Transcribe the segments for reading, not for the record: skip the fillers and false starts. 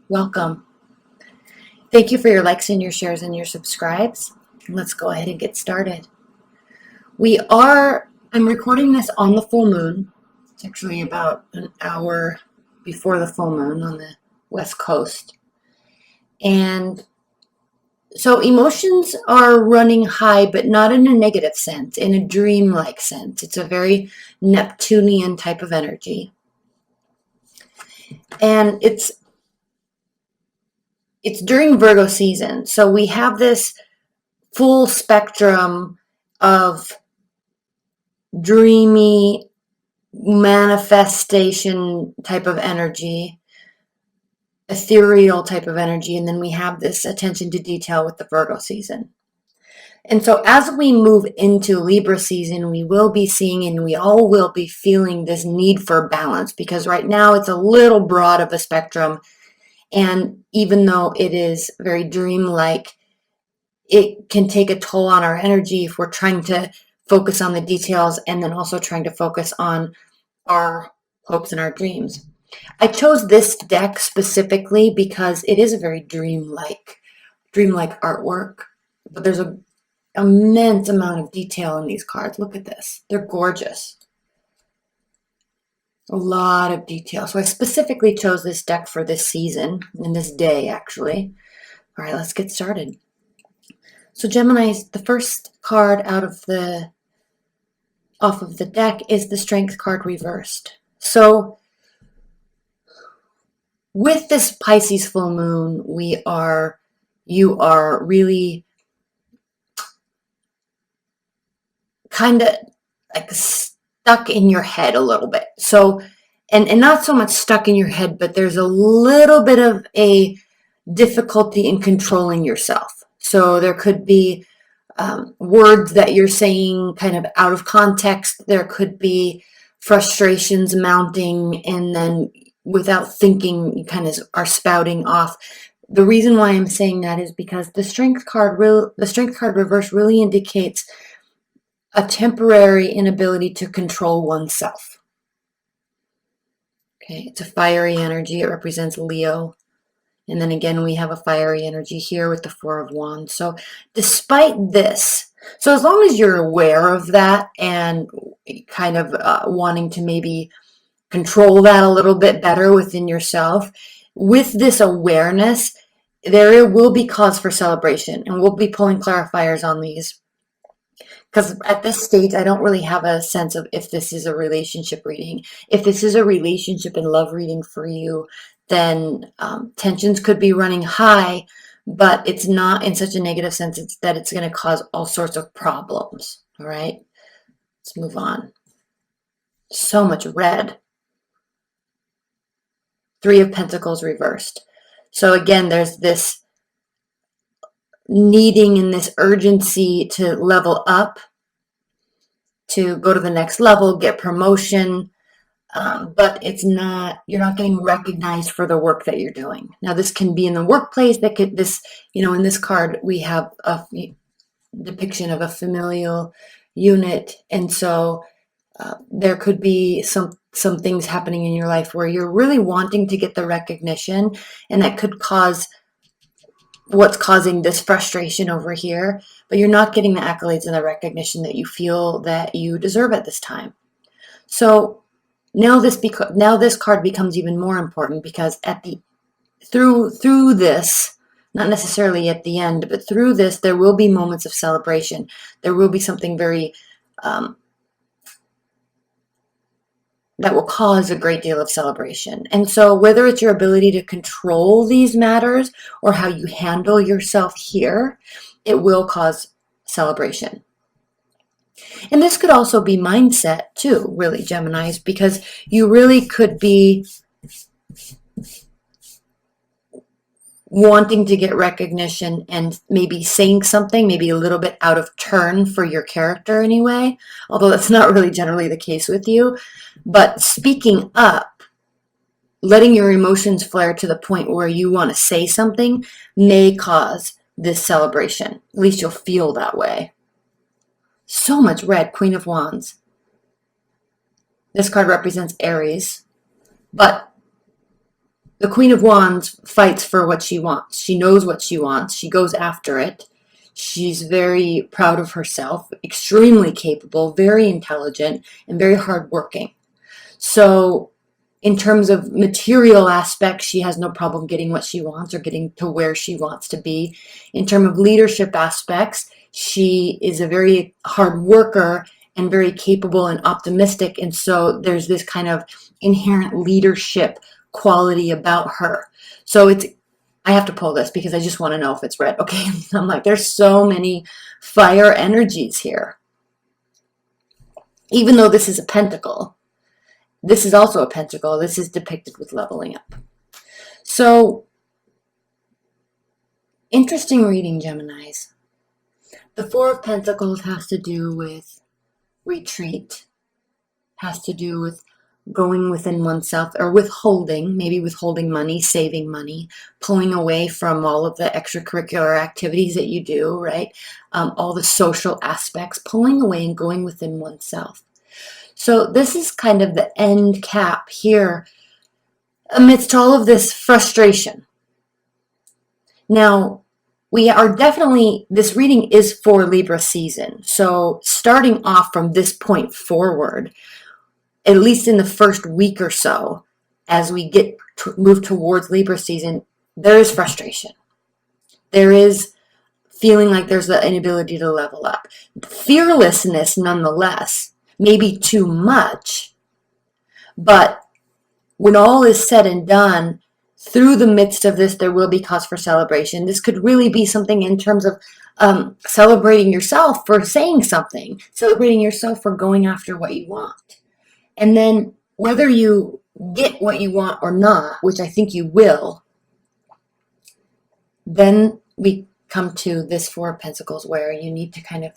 Welcome. Thank you for your likes and your shares and your subscribes. Let's go ahead and get started. I'm recording this on the full moon. It's actually about an hour before the full moon on the West Coast. And so emotions are running high, but not in a negative sense, in a dreamlike sense. It's a very Neptunian type of energy. And it's during Virgo season. So we have this full spectrum of dreamy manifestation type of energy, ethereal type of energy, and then we have this attention to detail with the Virgo season. And so as we move into Libra season, we will be seeing and we all will be feeling this need for balance, because right now it's a little broad of a spectrum. And even though it is very dreamlike, it can take a toll on our energy if we're trying to focus on the details and then also trying to focus on our hopes and our dreams. I chose this deck specifically because it is a very dreamlike artwork, but there's an immense amount of detail in these cards. Look at this. They're gorgeous. A lot of detail. So I specifically chose this deck for this season, and this day actually. All right, let's get started. So Geminis, the first card off of the deck is the Strength card reversed. So with this Pisces full moon, you are really kind of like stuck in your head a little bit. So, and not so much stuck in your head, but there's a little bit of a difficulty in controlling yourself. So there could be words that you're saying kind of out of context. There could be frustrations mounting, and then without thinking, you kind of are spouting off. The reason why I'm saying that is because the Strength card reverse really indicates a temporary inability to control oneself. Okay, it's a fiery energy. It represents Leo. And then again, we have a fiery energy here with the Four of Wands. So despite this, so as long as you're aware of that and kind of wanting to maybe control that a little bit better within yourself, with this awareness, there will be cause for celebration. And we'll be pulling clarifiers on these, because at this stage, I don't really have a sense of if this is a relationship reading. If this is a relationship and love reading for you, then tensions could be running high, but it's not in such a negative sense that it's going to cause all sorts of problems. All right, let's move on. So much red. Three of Pentacles reversed. So again, there's this needing and this urgency to level up, to go to the next level, get promotion, but you're not getting recognized for the work that you're doing. Now, this can be in the workplace. In this card, we have a depiction of a familial unit. And so there could be some things happening in your life where you're really wanting to get the recognition, and that could cause what's causing this frustration over here, but you're not getting the accolades and the recognition that you feel that you deserve at this time. So now this card becomes even more important, because through this, not necessarily at the end, but through this, there will be moments of celebration. There will be something very that will cause a great deal of celebration. And so whether it's your ability to control these matters or how you handle yourself here, it will cause celebration. And this could also be mindset too, really, Geminis, because you really could be wanting to get recognition and maybe saying something maybe a little bit out of turn for your character anyway, although that's not really generally the case with you. But speaking up, letting your emotions flare to the point where you want to say something, may cause this celebration. At least you'll feel that way. So much red. Queen of Wands. This card represents Aries, but The Queen of Wands fights for what she wants. She knows what she wants. She goes after it. She's very proud of herself, extremely capable, very intelligent, and very hardworking. So in terms of material aspects, she has no problem getting what she wants or getting to where she wants to be. In terms of leadership aspects, she is a very hard worker and very capable and optimistic. And so there's this kind of inherent leadership quality about her. So I have to pull this because I just want to know if it's red. Okay. I'm like, there's so many fire energies here. Even though this is a pentacle, this is also a pentacle. This is depicted with leveling up. So, interesting reading, Geminis. The Four of Pentacles has to do with retreat, has to do with going within oneself or withholding, maybe withholding money, saving money, pulling away from all of the extracurricular activities that you do, right? All the social aspects, pulling away and going within oneself. So this is kind of the end cap here amidst all of this frustration. Now, we are definitely, this reading is for Libra season. So starting off from this point forward, at least in the first week or so, as we get move towards Libra season, there is frustration. There is feeling like there's the inability to level up. Fearlessness, nonetheless, maybe too much, but when all is said and done, through the midst of this, there will be cause for celebration. This could really be something in terms of celebrating yourself for saying something, celebrating yourself for going after what you want. And then whether you get what you want or not, which I think you will, then we come to this Four of Pentacles where you need to kind of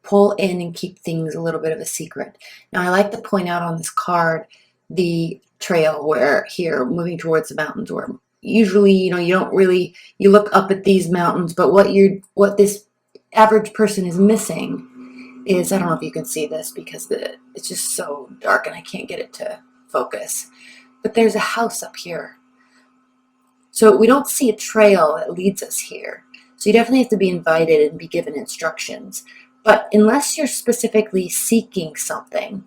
pull in and keep things a little bit of a secret. Now, I like to point out on this card the trail where here, moving towards the mountains, where usually, you don't really, you look up at these mountains, but what this average person is missing is, I don't know if you can see this because it's just so dark and I can't get it to focus, but there's a house up here. So we don't see a trail that leads us here. So you definitely have to be invited and be given instructions. But unless you're specifically seeking something,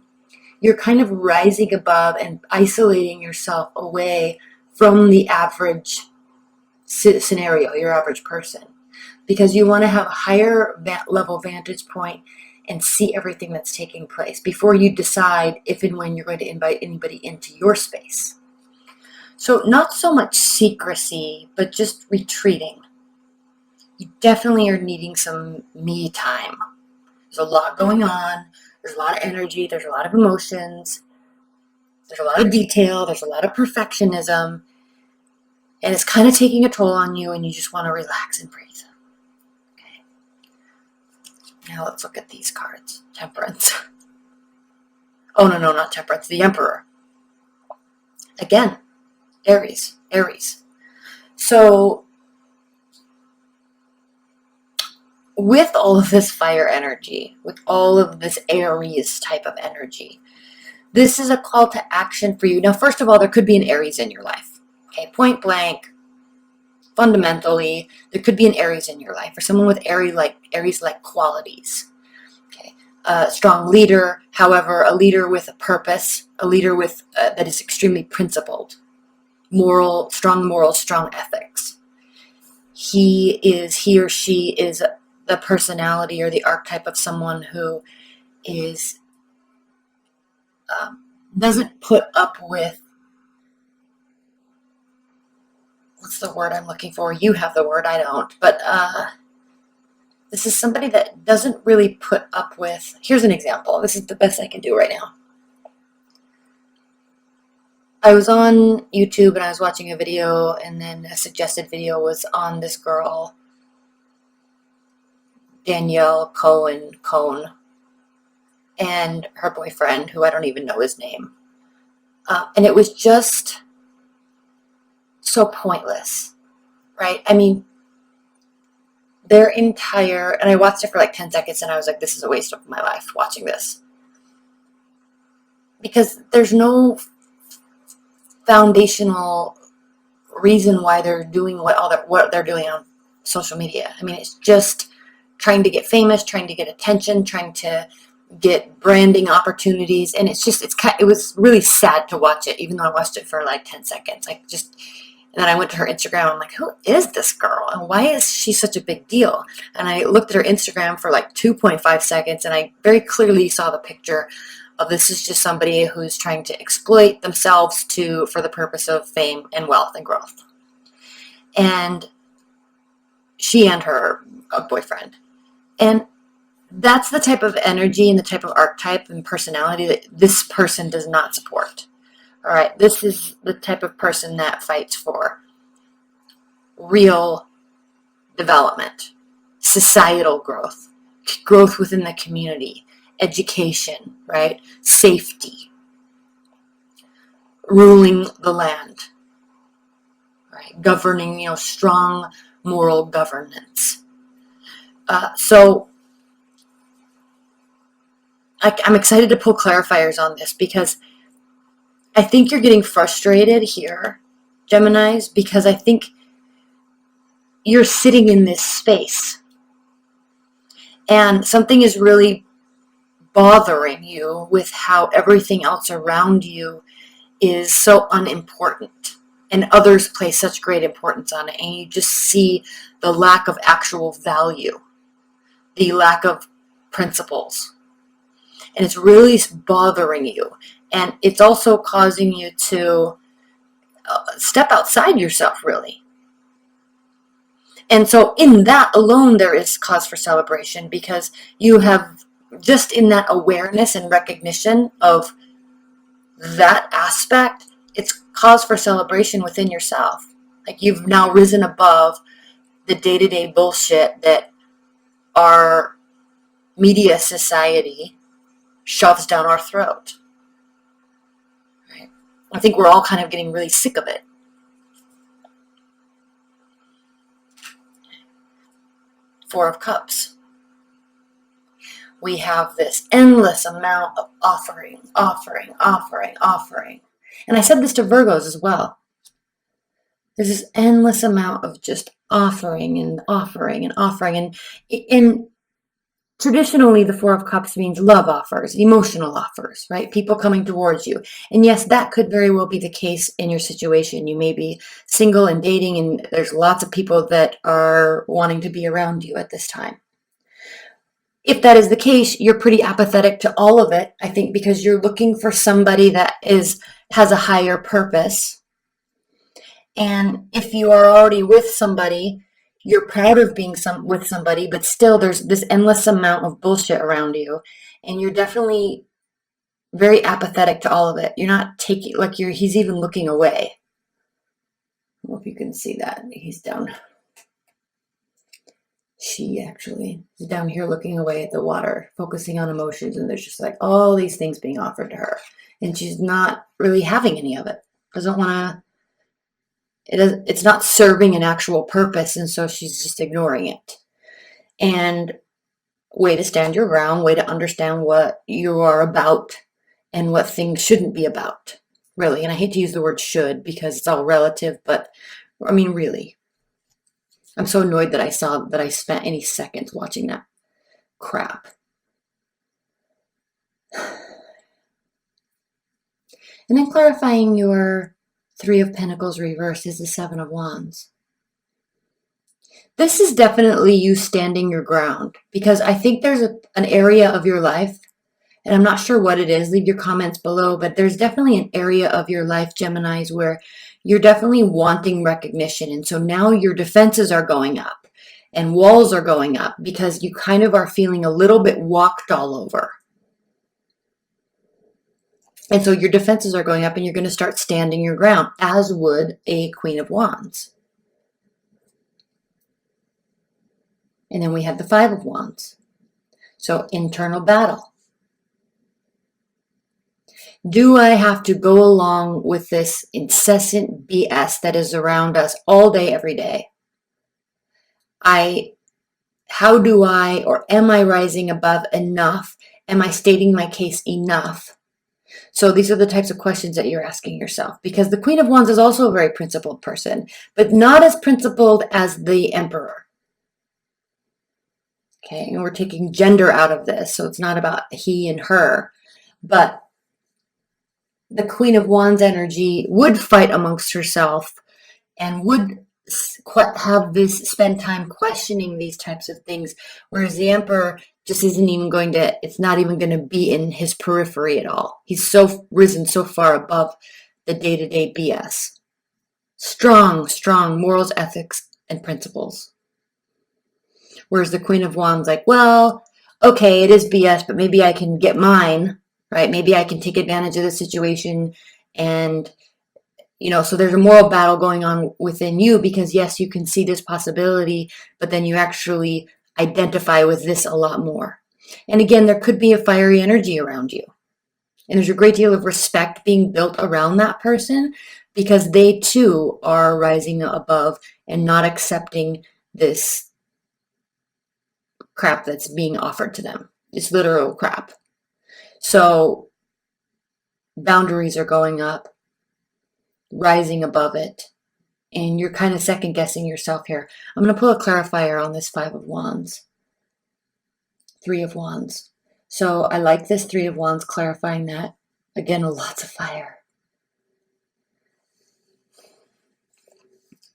you're kind of rising above and isolating yourself away from the average scenario, your average person, because you want to have a higher level vantage point and see everything that's taking place before you decide if and when you're going to invite anybody into your space. So not so much secrecy, but just retreating. You definitely are needing some me time. There's a lot going on. There's a lot of energy. There's a lot of emotions. There's a lot of detail. There's a lot of perfectionism. And it's kind of taking a toll on you, and you just want to relax and breathe. Okay. Now let's look at these cards. Temperance. Oh, no, not Temperance. The Emperor. Again, Aries. So with all of this fire energy, with all of this Aries type of energy, this is a call to action for you. Now, first of all, there could be an Aries in your life. Okay, point blank, fundamentally, there could be an Aries in your life, or someone with Aries-like qualities. Okay, a strong leader, however, a leader with a purpose, a leader with that is extremely principled, strong morals, strong ethics. He or she is the personality or the archetype of someone who is doesn't put up with, what's the word I'm looking for? You have the word, I don't. But this is somebody that doesn't really put up with, here's an example. This is the best I can do right now. I was on YouTube and I was watching a video, and then a suggested video was on this girl, Danielle Cohn, and her boyfriend, who I don't even know his name. And it was just so pointless, right? I mean, their entire, and I watched it for like 10 seconds and I was like, this is a waste of my life watching this. Because there's no foundational reason why they're doing what they're doing on social media. I mean, it's just trying to get famous, trying to get attention, trying to get branding opportunities, and it was really sad to watch it, even though I watched it for like 10 seconds. And then I went to her Instagram. I'm like, who is this girl? And why is she such a big deal? And I looked at her Instagram for like 2.5 seconds, and I very clearly saw the picture of this is just somebody who's trying to exploit themselves for the purpose of fame and wealth and growth. And she and her boyfriend. And that's the type of energy and the type of archetype and personality that this person does not support. All right, this is the type of person that fights for real development, societal growth, growth within the community, education, right? Safety, ruling the land, right? Governing, strong moral governance. So I'm excited to pull clarifiers on this because I think you're getting frustrated here, Geminis, because I think you're sitting in this space and something is really bothering you with how everything else around you is so unimportant and others place such great importance on it, and you just see the lack of actual value, the lack of principles, and it's really bothering you, and it's also causing you to step outside yourself, really. And so in that alone, there is cause for celebration, because you have, just in that awareness and recognition of that aspect, it's cause for celebration within yourself. Like, you've now risen above the day-to-day bullshit that our media society shoves down our throat. Right? I think we're all kind of getting really sick of it. Four of Cups. We have this endless amount of offering. And I said this to Virgos as well. There's this endless amount of just offering. And traditionally, the Four of Cups means love offers, emotional offers, right? People coming towards you. And yes, that could very well be the case in your situation. You may be single and dating, and there's lots of people that are wanting to be around you at this time. If that is the case, you're pretty apathetic to all of it, I think, because you're looking for somebody that has a higher purpose. And if you are already with somebody, you're proud of being with somebody, but still there's this endless amount of bullshit around you, and you're definitely very apathetic to all of it. You're not taking, he's even looking away. I don't know if you can see that. He's down. She actually is down here looking away at the water, focusing on emotions, and there's just like all these things being offered to her, and she's not really having any of it. Doesn't want to. It's not serving an actual purpose, and so she's just ignoring it. And way to stand your ground, way to understand what you are about and what things shouldn't be about, really. And I hate to use the word should because it's all relative, but I mean, really. I'm so annoyed that I spent any seconds watching that crap. And then clarifying your Three of Pentacles reversed is the Seven of Wands. This is definitely you standing your ground, because I think there's an area of your life, and I'm not sure what it is. Leave your comments below, but there's definitely an area of your life, Geminis, where you're definitely wanting recognition. And so now your defenses are going up and walls are going up because you kind of are feeling a little bit walked all over. And so your defenses are going up and you're going to start standing your ground, as would a Queen of Wands. And then we have the Five of Wands. So internal battle. Do I have to go along with this incessant BS that is around us all day, every day? How do I, or am I rising above enough? Am I stating my case enough So these are the types of questions that you're asking yourself, because the Queen of Wands is also a very principled person, but not as principled as the Emperor. Okay, and we're taking gender out of this, so it's not about he and her, but the Queen of Wands energy would fight amongst herself and would have this spend time questioning these types of things, whereas the Emperor just isn't even going to, it's not even going to be in his periphery at all. He's so risen so far above the day-to-day BS. Strong morals, ethics, and principles. Whereas the Queen of Wands, like, well, okay, it is BS, but maybe I can get mine, right? Maybe I can take advantage of the situation. And, so there's a moral battle going on within you, because yes, you can see this possibility, but then you actually identify with this a lot more. And again, there could be a fiery energy around you. And there's a great deal of respect being built around that person, because they too are rising above and not accepting this crap that's being offered to them. It's literal crap. So boundaries are going up, rising above it, and you're kind of second guessing yourself here. I'm going to pull a clarifier on this 5 of Wands, 3 of Wands. So I like this 3 of Wands clarifying that. Again, lots of fire.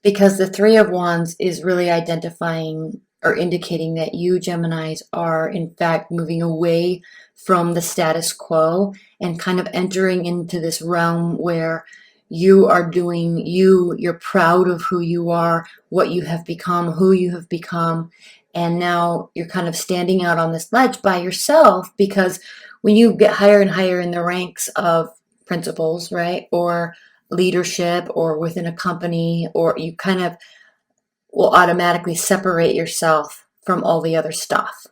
Because the 3 of Wands is really identifying or indicating that you, Geminis, are in fact moving away from the status quo and kind of entering into this realm where you are doing you, you're proud of who you are, what you have become, who you have become, and now you're kind of standing out on this ledge by yourself, because when you get higher and higher in the ranks of principles, right, or leadership, or within a company, or you kind of will automatically separate yourself from all the other stuff.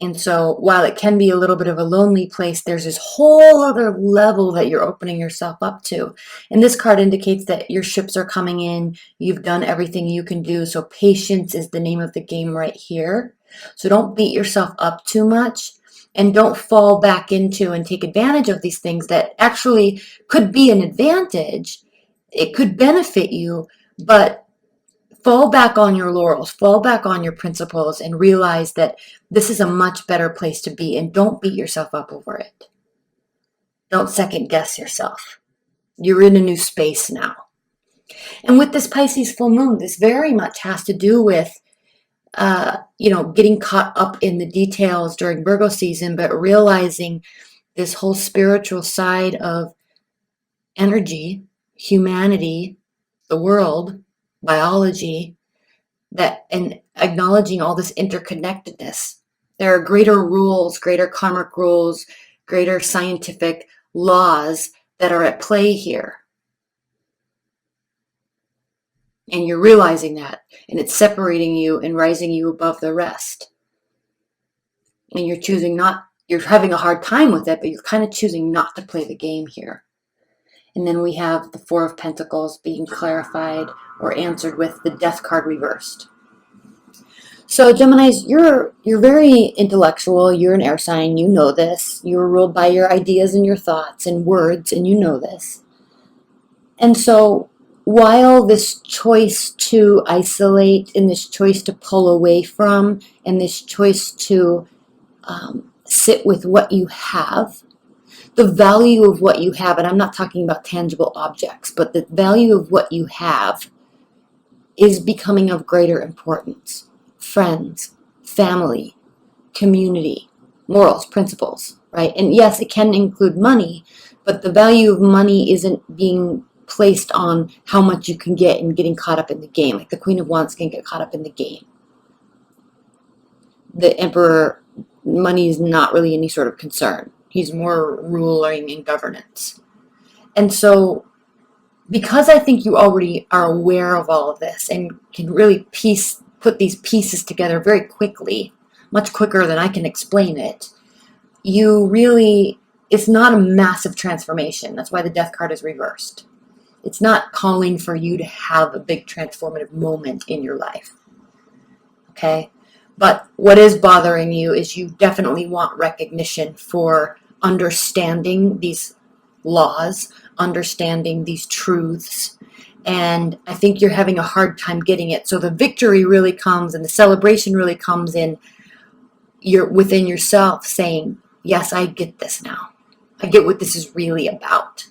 And so while it can be a little bit of a lonely place, there's this whole other level that you're opening yourself up to. And this card indicates that your ships are coming in. You've done everything you can do. So patience is the name of the game right here. So don't beat yourself up too much, and don't fall back into and take advantage of these things that actually could be an advantage. It could benefit you, but fall back on your laurels, fall back on your principles, and realize that this is a much better place to be, and don't beat yourself up over it. Don't second guess yourself. You're in a new space now. And with this Pisces full moon, this very much has to do with, getting caught up in the details during Virgo season, but realizing this whole spiritual side of energy, humanity, the world, biology, and acknowledging all this interconnectedness. There are greater rules, greater karmic rules, greater scientific laws that are at play here. And you're realizing that, and it's separating you and rising you above the rest. And you're having a hard time with it, but you're kind of choosing not to play the game here. And then we have the 4 of Pentacles being clarified or answered with the Death card reversed. So Geminis, you're very intellectual. You're an air sign. You know this. You're ruled by your ideas and your thoughts and words, and you know this. And so while this choice to isolate, and this choice to pull away from, and this choice to sit with what you have, the value of what you have, and I'm not talking about tangible objects, but the value of what you have is becoming of greater importance. Friends, family, community, morals, principles, right? And yes, it can include money, but the value of money isn't being placed on how much you can get and getting caught up in the game. Like the Queen of Wands can get caught up in the game. The Emperor, money is not really any sort of concern. He's more ruling and governance. And so because I think you already are aware of all of this and can really put these pieces together very quickly, much quicker than I can explain it, it's not a massive transformation. That's why the Death card is reversed. It's not calling for you to have a big transformative moment in your life. Okay? But what is bothering you is you definitely want recognition for understanding these laws, understanding these truths. And I think you're having a hard time getting it. So the victory really comes and the celebration really comes in you're within yourself saying, yes, I get this now. I get what this is really about.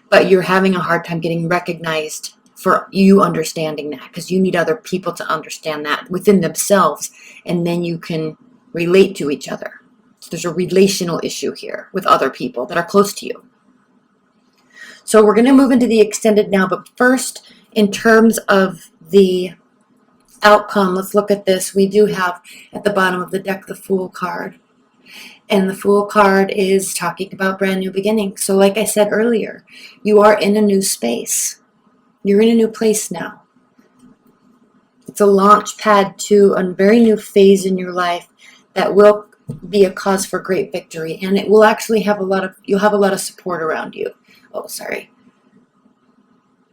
But you're having a hard time getting recognized for you understanding that, because you need other people to understand that within themselves, and then you can relate to each other. So there's a relational issue here with other people that are close to you. So we're going to move into the extended now, but first, in terms of the outcome, let's look at this. We do have at the bottom of the deck the Fool card. And the Fool card is talking about brand new beginnings. So like I said earlier, you are in a new space. You're in a new place now. It's a launch pad to a very new phase in your life that will be a cause for great victory. And it will actually have you'll have a lot of support around you. Oh, sorry.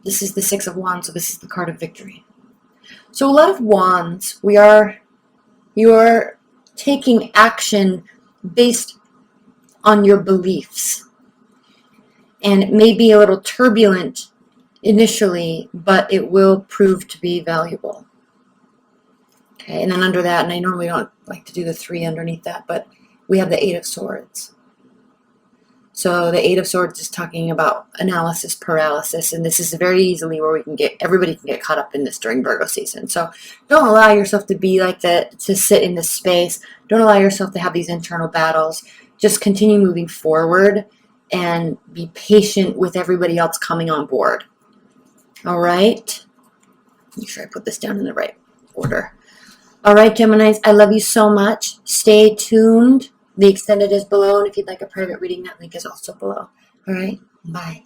This is the Six of Wands, so this is the card of victory. So a lot of wands, you are taking action based on your beliefs. And it may be a little turbulent initially, but it will prove to be valuable. Okay, and then under that, and I normally don't like to do the 3 underneath that, but we have the 8 of Swords. So the 8 of Swords is talking about analysis paralysis, and this is very easily where everybody can get caught up in this during Virgo season. So don't allow yourself to be like that, to sit in this space. Don't allow yourself to have these internal battles. Just continue moving forward and be patient with everybody else coming on board. All right. Make sure I put this down in the right order. All right, Geminis, I love you so much. Stay tuned. The extended is below, and if you'd like a private reading, that link is also below. All right, bye.